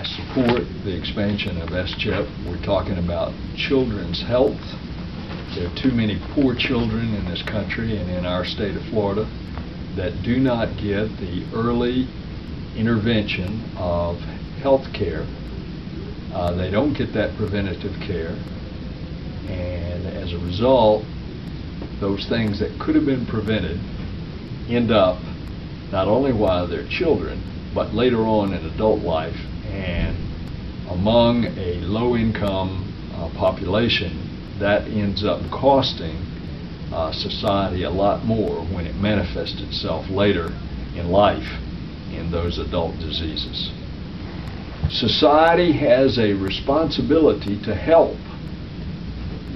I support the expansion of SCHIP. We're talking about children's health. There are too many poor children in this country and in our state of Florida that do not get the early intervention of health care. They don't get that preventative care, and as a result, those things that could have been prevented end up not only while they're children, but later on in adult life, and among a low-income population, that ends up costing society a lot more when it manifests itself later in life in those adult diseases. Society has a responsibility to help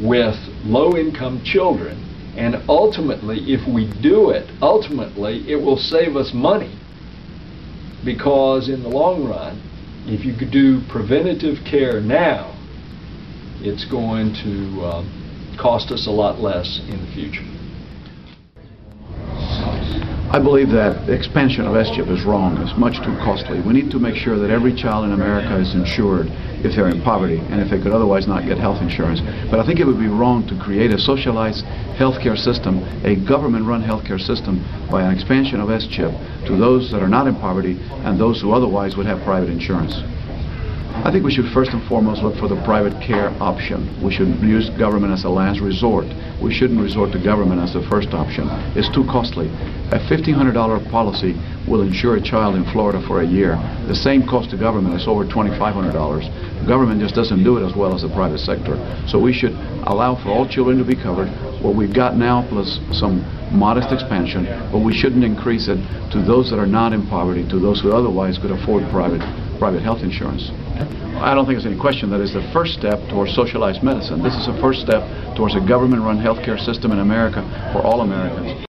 with low-income children, and ultimately, if we do it, it will save us money, because in the long run, if you could do preventative care now, it's going to cost us a lot less in the future. I believe that the expansion of SCHIP is wrong. It's much too costly. We need to make sure that every child in America is insured if they're in poverty and if they could otherwise not get health insurance. But I think it would be wrong to create a socialized healthcare system, a government-run healthcare system, by an expansion of SCHIP to those that are not in poverty and those who otherwise would have private insurance. I think we should first and foremost look for the private care option. We should use government as a last resort. We shouldn't resort to government as the first option. It's too costly. A $1,500 policy will insure a child in Florida for a year. The same cost to government is over $2,500. The government just doesn't do it as well as the private sector. So we should allow for all children to be covered, what we've got now plus some modest expansion, but we shouldn't increase it to those that are not in poverty, to those who otherwise could afford private health insurance. I don't think there's any question that it's the first step towards socialized medicine. This is the first step towards a government-run healthcare system in America for all Americans.